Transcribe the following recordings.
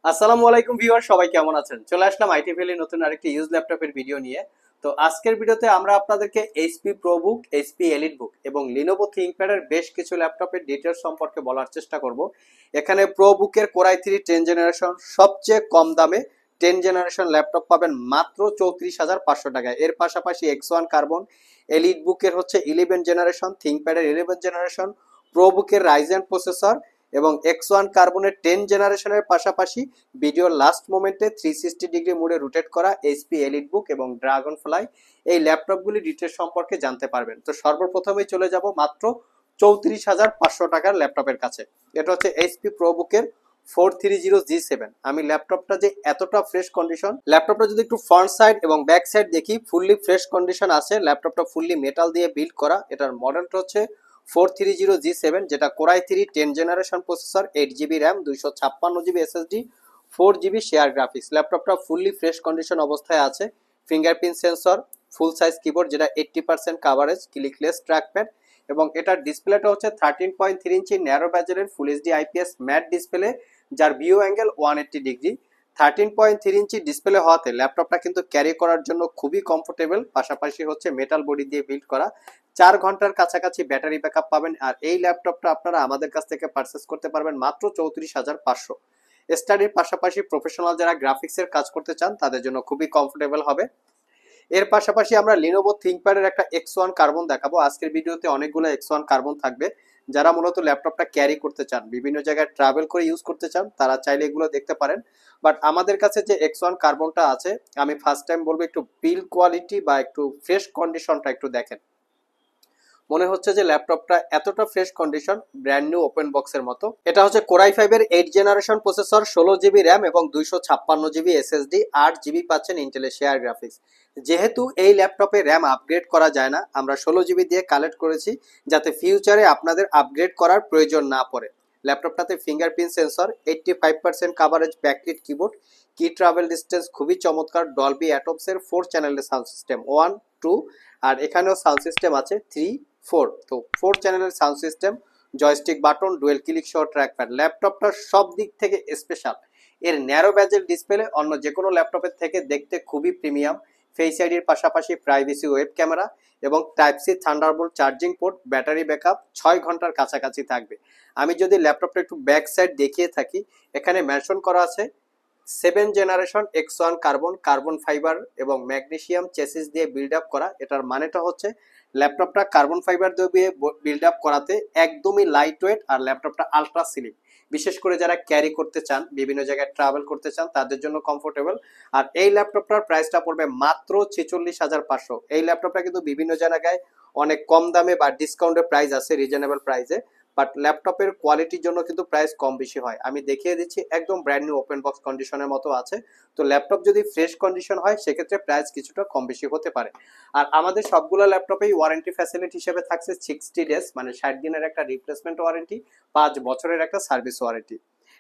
আসসালামু আলাইকুম ভিউয়ার, সবাই কেমন আছেন? চলে আসলাম আইটি ভ্যালি নতুন আরেকটি ইউজ ল্যাপটপের ভিডিও নিয়ে। তো আজকের ভিডিওতে আমরা আপনাদেরকে এইচপি প্রোবুক, এইচপি এলিট বুক এবং লিনোভো থিংকপ্যাডের বেশ কিছু ল্যাপটপের ডিটেলস সম্পর্কে বলার চেষ্টা করব। এখানে প্রোবুকের কোরাই 3 10 জেনারেশন সবচেয়ে কম দামে 10 জেনারেশন ল্যাপটপ পাবেন মাত্র 34,500 টাকায়। এর পাশাপাশি X1 কার্বন, এলিট বুকের হচ্ছে 11 জেনারেশন, থিংকপ্যাডের 11 জেনারেশন, প্রোবুকের রাইজেন প্রসেসর এবং X1 কার্বনের 10 জেনারেশনের পাশাপাশি ভিডিওর লাস্ট মোমেন্টে 360 ডিগ্রি মোডে রোটেট করা এইচপি এলিট বুক এবং ড্রাগন ফ্লাই এই ল্যাপটপগুলি ডিটেলস সম্পর্কে জানতে পারবেন। তো সর্বপ্রথমেই চলে যাব মাত্র 34,500 টাকার ল্যাপটপের কাছে। এটা হচ্ছে এইচপি প্রোবুকের 430G7। আমি ল্যাপটপটা যে এতটা ফ্রেশ কন্ডিশন, ল্যাপটপটা যদি একটু ফ্রন্ট সাইড এবং ব্যাক সাইড দেখি, ফুললি ফ্রেশ কন্ডিশন আছে। ল্যাপটপটা ফুললি মেটাল দিয়ে বিল্ড করা। এটার মডেলটা হচ্ছে 430G7, যেটা core i 3 10 generation processor, 8 GB RAM, 256 GB SSD, 4 GB share graphics. ল্যাপটপটা ফুললি ফ্রেশ কন্ডিশন অবস্থায় আছে। ফিঙ্গারপ্রিন্ট সেন্সর, ফুল সাইজ কিবোর্ড যেটা 80% কাভারেজ, ক্লিকলেস ট্র্যাকপ্যাড এবং এটার ডিসপ্লেটা হচ্ছে 13.3 ইঞ্চি ন্যারো ব্যাজেলের full HD IPS matte display, যার view angle 180 degree. 13.3 inch display হওয়াতে ল্যাপটপটা কিন্তু ক্যারি করার জন্য খুবই কমফোর্টেবল। পাশাপাশি হচ্ছে মেটাল বডি দিয়ে বিল্ড করা। 4 ঘন্টার কাছাকাছি ব্যাটারি ব্যাকআপ পাবেন। আর এই ল্যাপটপটা আপনারা আমাদের কাছ থেকে পারচেস করতে পারবেন মাত্র 34,500। স্টাডির পাশাপাশি প্রফেশনাল যারা গ্রাফিক্সের কাজ করতে চান তাদের জন্য খুবই কমফোর্টেবল হবে। এর পাশাপাশি আমরা লিনোভো থিংকপ্যাডের একটা X1 কার্বন দেখাবো। আজকের ভিডিওতে অনেকগুলো X1 কার্বন থাকবে। যারা মূলত ল্যাপটপটা ক্যারি করতে চান, বিভিন্ন জায়গায় ট্রাভেল করে ইউজ করতে চান, তারা চাইলে এগুলো দেখতে পারেন। বাট আমাদের কাছে যে X1 কার্বনটা আছে, আমি ফার্স্ট টাইম বলবো একটু বিল্ড কোয়ালিটি বা একটু ফ্রেশ কন্ডিশনটা একটু দেখেন। মনে হচ্ছে যে ল্যাপটপটা এতটা fresh condition, brand new open বক্সের মতো। এটা হচ্ছে কোরাই 5 এর 8 জেনারেশন প্রসেসর, 16 জিবি র্যাম এবং 256 জিবি এসএসডি, 8 জিবি পাচ্ছেন ইন্টেলের শেয়ার গ্রাফিক্স। যেহেতু এই ল্যাপটপে র্যাম আপগ্রেড করা যায় না, আমরা 16 জিবি দিয়ে কালেক্ট করেছি যাতে ফিউচারে আপনাদের আপগ্রেড করার প্রয়োজন না পড়ে। ল্যাপটপটাতে fingerprint sensor, 85% coverage, backlit keyboard, key travel distance খুবই চমৎকার, ডলবি অ্যাটমসের 4 চ্যানেলের সাউন্ড সিস্টেম 1 2, আর এখানেও সাউন্ড সিস্টেম আছে 3 4। তো 4 চ্যানেলের sound system, joystick button, dual click সহ ট্র্যাকপ্যাড। ল্যাপটপটা সব দিক থেকে স্পেশাল। এর ন্যারো ব্যাজেল ডিসপ্লে অন্য যে কোনো ল্যাপটপের থেকে দেখতে খুবই প্রিমিয়াম। ফেস আইডির পাশাপাশি প্রাইভেসি ওয়েব ক্যামেরা এবং type C Thunderbolt charging port, battery backup 6 ঘন্টার কাছাকাছি থাকবে। আমি যদি ল্যাপটপটা একটু ব্যাক সাইড দেখিয়ে থাকি, এখানে মেনশন করা আছে 7 generation X1 carbon, carbon fibre এবং ম্যাগনেসিয়াম চেসিস দিয়ে বিল্ড আপ করা। এটার মানেটা হচ্ছে ল্যাপটপটা কার্বন ফাইবার দিয়ে বিল্ড আপ করাতে একদমই লাইট ওয়েট আর ল্যাপটপটা আলট্রা স্লিম। বিশেষ করে যারা ক্যারি করতে চান, বিভিন্ন জায়গায় ট্রাভেল করতে চান, তাদের জন্য কমফোর্টেবল। আর এই ল্যাপটপটার প্রাইসটা পড়বে মাত্র 46,500। এই ল্যাপটপটা কিন্তু বিভিন্ন জায়গায় অনেক কম দামে বা ডিসকাউন্টের প্রাইস আছে, রিজনেবল প্রাইসে। বাট ল্যাপটপের কোয়ালিটির জন্য কিন্তু প্রাইস কম বেশি হয়। আমি দেখিয়ে দিচ্ছি, একদম ব্র্যান্ড নিউ ওপেন বক্স কন্ডিশনের মতো আছে। তো ল্যাপটপ যদি ফ্রেশ কন্ডিশন হয় সেক্ষেত্রে প্রাইস কিছুটা কম বেশি হতে পারে। আর আমাদের সবগুলো ল্যাপটপেই ওয়ারেন্টি ফ্যাসিলিটি হিসেবে থাকছে 60 ডেজ, মানে 60 দিনের একটা রিপ্লেসমেন্ট ওয়ারেন্টি, 5 বছরের একটা সার্ভিস ওয়ারেন্টি।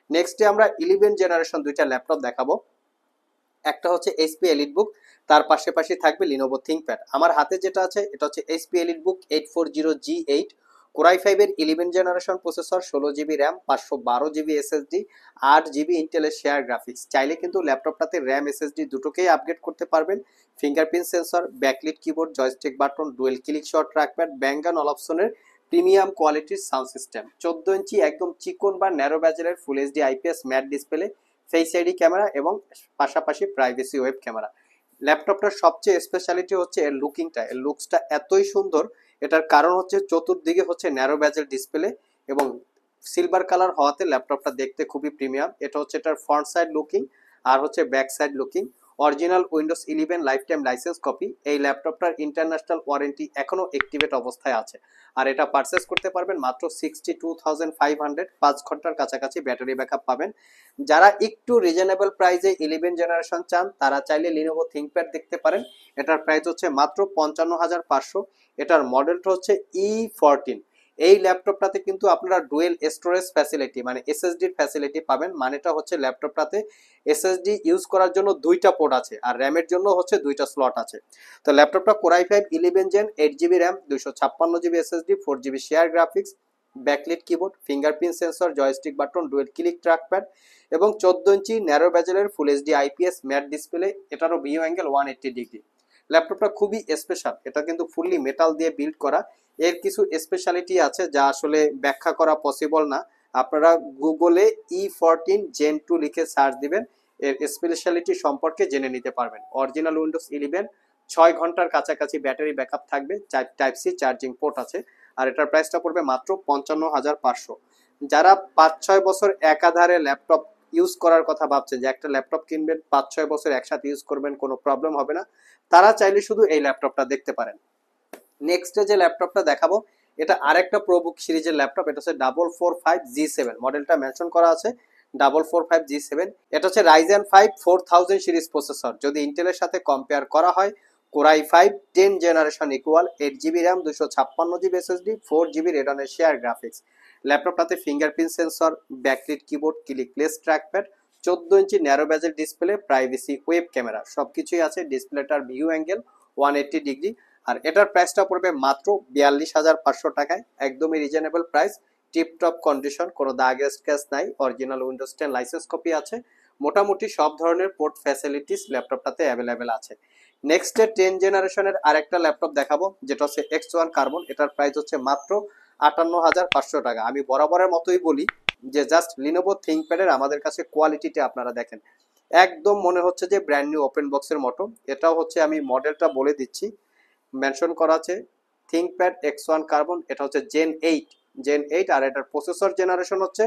নেক্সটে আমরা 11 জেনারেশন দুইটা ল্যাপটপ দেখাবো। একটা হচ্ছে এইচপি এলিট বুক, তার পাশাপাশি থাকবে লিনোভো থিংকপ্যাড। আমার হাতে যেটা আছে এটা হচ্ছে এইচপি এলিট বুক 840G8, কোরাই 5 এর 11 generation processor, 16 GB RAM, 512 GB SSD, 8 GB ইন্টেলের শেয়ার গ্রাফিক্স। চাইলে কিন্তু ল্যাপটপটাতে র্যাম এসএসডি দুটোকেই আপগ্রেড করতে পারবেন। Fingerprint sensor, backlit keyboard, joystick button, dual click সহ ট্র্যাকপ্যাড, ব্যাঙ্গান অলপসনের প্রিমিয়াম কোয়ালিটির সাউন্ড সিস্টেম, 14 ইঞ্চি একদম চিকন বা ন্যারো ব্যাজেলের full HD IPS matte display, face ID camera এবং পাশাপাশি প্রাইভেসি ওয়েব ক্যামেরা। ল্যাপটপটার সবচেয়ে স্পেশালিটি হচ্ছে এর লুকিংটা। এর লুকসটা এতই সুন্দর, এটার কারণ হচ্ছে চতুর্দিকে হচ্ছে ন্যারো ব্যাজেল ডিসপ্লে এবং সিলভার কালার হওয়াতে ল্যাপটপটা দেখতে খুবই প্রিমিয়াম। এটা হচ্ছে এটার ফ্রন্ট সাইড লুকিং আর হচ্ছে back side looking. Original Windows 11 life time licence copy. এই ল্যাপটপটার ইন্টারন্যাশনাল ওয়ারেন্টি এখনো অ্যাক্টিভেট অবস্থায় আছে। আর এটা পারচেস করতে পারবেন মাত্র 62,500। 5 ঘন্টার কাছাকাছি ব্যাটারি ব্যাকআপ পাবেন। যারা একটু রিজনেবল প্রাইসে 11 জেনারেশন চান, তারা চাইলে লিনোভো থিংকপ্যাড দেখতে পারেন। এটার প্রাইস হচ্ছে মাত্র 55,500। এটার মডেলটা হচ্ছে E14। এই ল্যাপটপটাতে কিন্তু আপনারা ডুয়েল স্টোরেজ ফ্যাসিলিটি মানে এসএসডির ফ্যাসিলিটি পাবেন। মানেটা হচ্ছে ল্যাপটপটাতে এসএসডি ইউজ করার জন্য দুইটা পোর্ট আছে আর র্যামের জন্য হচ্ছে দুইটা স্লট আছে। তো ল্যাপটপটা core i 5 11 gen, 8 GB RAM, 256 GB SSD, 4 GB share graphics, backlit keyboard, fingerprint sensor, joystick button, dual click trackpad এবং 14 ইঞ্চি ন্যারো বেজেলের full HD IPS matte display, এটারও ভিউ অ্যাঙ্গেল 180 ডিগ্রি। ল্যাপটপটা খুবই স্পেশাল, এটা কিন্তু ফুললি মেটাল দিয়ে build করা। এর কিছু স্পেশালিটি আছে যা আসলে ব্যাখ্যা করা পসিবল না। আপনারা গুগলে E14 Gen 2 লিখে সার্চ দিবেন, এর স্পেশালিটি সম্পর্কে জেনে নিতে পারবেন। অরিজিনাল উইন্ডোজ 11 6 ঘন্টার কাছাকাছি ব্যাটারি ব্যাকআপ থাকবে, টাইপ সি চার্জিং পোর্ট আছে, আর এটার প্রাইসটা পড়বে মাত্র 55,500। যারা 5-6 বছর একাধারে ল্যাপটপ ইউজ করার কথা ভাবছেন, যে একটা ল্যাপটপ কিনবেন 5-6 বছর একসাথে ইউজ করবেন, কোনো প্রবলেম হবে না, তারা চাইলে শুধু এই ল্যাপটপটা দেখতে পারেন। নেক্সটে যে ল্যাপটপটা দেখাবো এটা আরেকটা প্রোবুক সিরিজের ল্যাপটপ, এটা হচ্ছে 445G7 মডেলটা মেনশন করা আছে 445G7। এটা হচ্ছে Ryzen 5 4000 সিরিজ প্রসেসর। যদি ইন্টেলের সাথে কম্পেয়ার করা হয়, core i 5 10 generation equal, 8GB RAM, 256GB SSD, 4GB রেডনের শেয়ার গ্রাফিক্স। ল্যাপটপটাতে fingerprint sensor, backlit keyboard, clickless trackpad, 14 inch narrow bezel display, privacy web camera সবকিছুই আছে। ডিসপ্লেটার ভিউ অ্যাঙ্গেল 180 ডিগ্রি। আর এটার প্রাইসটা পড়বে মাত্র 42,500 টাকায়, একদমই রিজনেবল প্রাইস। টিপটপ কন্ডিশন, কোনো দাগ স্ক্র্যাচ নাই, অরিজিনাল উইন্ডোজ 10 লাইসেন্স কপি আছে, মোটামুটি সব ধরনের পোর্ট ফ্যাসিলিটিস ল্যাপটপটাতে অ্যাভেলেবেল আছে। নেক্সট 10 জেনারেশনের আরেকটা ল্যাপটপ দেখাবো, যেটা হচ্ছে X1 কার্বন। এটার প্রাইস হচ্ছে মাত্র 58,500 টাকা। আমি বরাবরের মতোই বলি যে জাস্ট লিনোভো থিংকপ্যাডের আমাদের কাছে কোয়ালিটিটা আপনারা দেখেন, একদম মনে হচ্ছে যে ব্র্যান্ড নিউ ওপেন বক্সের মতো। এটাও হচ্ছে আমি মডেলটা বলে দিচ্ছি, মেনশন করা আছে থিংকপ্যাড X1 কার্বন। এটা হচ্ছে জেন 8 আর এটার প্রসেসর জেনারেশন হচ্ছে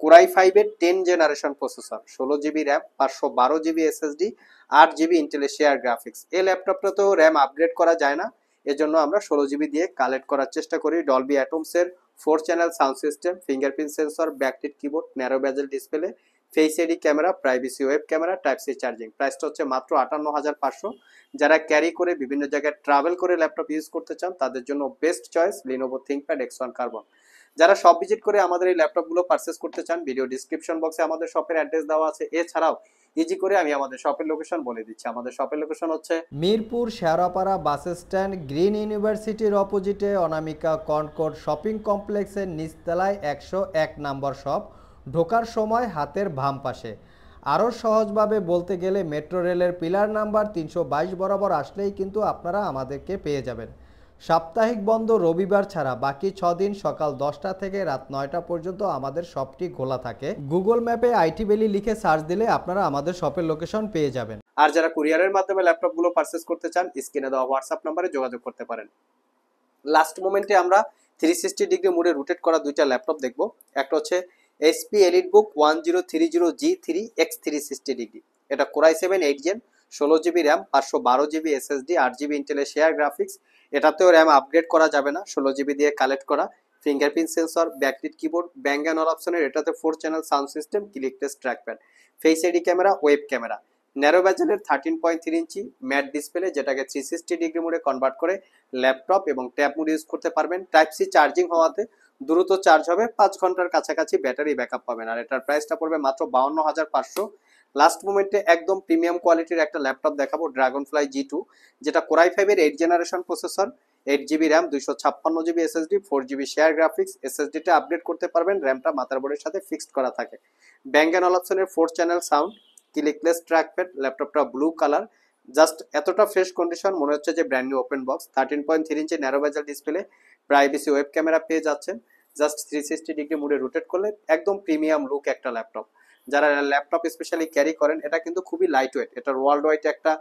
কোরাই 5 এর 10 generation processor, 16GB RAM, 512GB SSD, 8GB ইন্টেলের শেয়ার গ্রাফিক্স। এই ল্যাপটপটা তো র্যাম আপগ্রেড করা যায় না, এজন্য আমরা 16GB দিয়ে কালেক্ট করার চেষ্টা করি। ডলবি অ্যাটমসের 4 channel sound system, fingerprint sensor, backlit keyboard, narrow bezel display, face ID camera, privacy web camera, type C charging. প্রাইসটা হচ্ছে মাত্র 58,500। যারা ক্যারি করে বিভিন্ন জায়গায় ট্রাভেল করে ল্যাপটপ ইউজ করতে চান, তাদের জন্য best choice Lenovo ThinkPad X1 carbon. যারা শপ ভিজিট করে আমাদের এই ল্যাপটপগুলো পারচেস করতে চান, ভিডিও ডিসক্রিপশন বক্সে আমাদের শপের অ্যাড্রেস দেওয়া আছে। এছাড়াও ইজি করে আমি আমাদের শপের লোকেশন বলে দিচ্ছি। আমাদের শপের লোকেশন হচ্ছে Mirpur Shewrapara bus stand, green ইউনিভার্সিটির অপোজিটে অনামিকা কনকর্ড শপিং কমপ্লেক্সের নিচতলায় 101 নম্বর শপ। ঢোকার সময় হাতের বাম পাশে। আরও সহজভাবে বলতে গেলে মেট্রো রেলের পিলার নাম্বার 322 বরাবর আসলেই কিন্তু আপনারা আমাদেরকে পেয়ে যাবেন। সাপ্তাহিক বন্ধ রবিবার ছাড়া বাকি 6 দিন সকাল 10টা থেকে রাত 9টা পর্যন্ত আমাদের শপটি খোলা থাকে। গুগল ম্যাপে আইটি ভ্যালি লিখে সার্চ দিলে আপনারা আমাদের শপের লোকেশন পেয়ে যাবেন। আর যারা কুরিয়ারের মাধ্যমে ল্যাপটপগুলো পারচেস করতে চান, স্ক্রিনে দেওয়া হোয়াটসঅ্যাপ নাম্বারে যোগাযোগ করতে পারেন। লাস্ট মোমেন্টে আমরা 360 ডিগ্রি মোডে রোটেট করা দুইটা ল্যাপটপ দেখবো। একটা হচ্ছে HP EliteBook 1030G3 X360 degree. এটা core i 7 8 gen, 16GB RAM, 512GB SSD, 8GB ইন্টেলের শেয়ার গ্রাফিক্স। এটাতেও র্যাম আপগ্রেড করা যাবে না, 16GB দিয়ে কালেক্ট করা। Fingerprint sensor, backlit keyboard, Bang and অল অপশনের, এটাতে 4 channel sound system, clickless trackpad, face ID camera, web camera. Narrow বেজেলের 13.3 ইঞ্চি ম্যাট ডিসপ্লে, যেটাকে 360 ডিগ্রি মোডে কনভার্ট করে ল্যাপটপ এবং ট্যাব মোড ইউজ করতে পারবেন। টাইপ সি চার্জিং হওয়াতে দ্রুত চার্জ হবে, 5 ঘন্টার কাছাকাছি ব্যাটারি ব্যাকআপ পাবেন। আর এটার প্রাইসটা পড়বে মাত্র 52,500। লাস্ট মোমেন্টে একদম প্রিমিয়াম কোয়ালিটির একটা ল্যাপটপ দেখাবো, ড্রাগনফ্লাই G2, যেটা কোরাই 5 এর 8 generation processor, 8GB RAM, 256GB SSD, 4GB share graphics. SSD-টা আপগ্রেড করতে পারবেন, র্যামটা মাদারবোর্ডের সাথে ফিক্সড করা থাকে। ব্যাং অ্যান্ড অল অপশনের 4 চ্যানেল সাউন্ড, ক্লিকলেস ট্র্যাকপ্যাড। ল্যাপটপটা ব্লু কালার, জাস্ট এতটা ফ্রেশ কন্ডিশন, মনে হচ্ছে যে brand new open box. 13.3 inch narrow bezel display, privacy web camera পেয়ে যাচ্ছেন। জাস্ট 360 ডিগ্রি মোডে রোটেট করলে একদম প্রিমিয়াম লুক একটা ল্যাপটপ। যারা ল্যাপটপ স্পেশালি ক্যারি করেন, এটা কিন্তু খুবই লাইট ওয়েট। এটার ওয়ার্ল্ড ওয়াইড একটা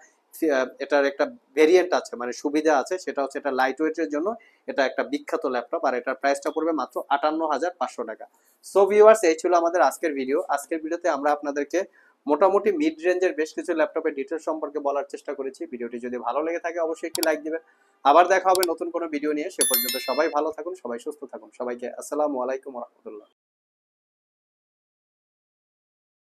এটার একটা ভেরিয়েন্ট আছে, মানে সুবিধা আছে, সেটা হচ্ছে এটা লাইট ওয়েটের জন্য এটা একটা বিখ্যাত ল্যাপটপ। আর এটার প্রাইসটা পড়বে মাত্র 58,500 টাকা। সো ভিউয়ার্স, এই ছিল আমাদের আজকের ভিডিও। আজকের ভিডিওতে আমরা আপনাদেরকে মোটামুটি মিড রেঞ্জের বেশ কিছু ল্যাপটপের ডিটেলস সম্পর্কে বলার চেষ্টা করেছি। ভিডিওটি যদি ভালো লেগে থাকে অবশ্যই একটি লাইক দিবেন। আবার দেখা হবে নতুন কোনো ভিডিও নিয়ে। সে পর্যন্ত সবাই ভালো থাকুন, সবাই সুস্থ থাকুন। সবাইকে আসসালামু আলাইকুম ওয়া রাহমাতুল্লাহ।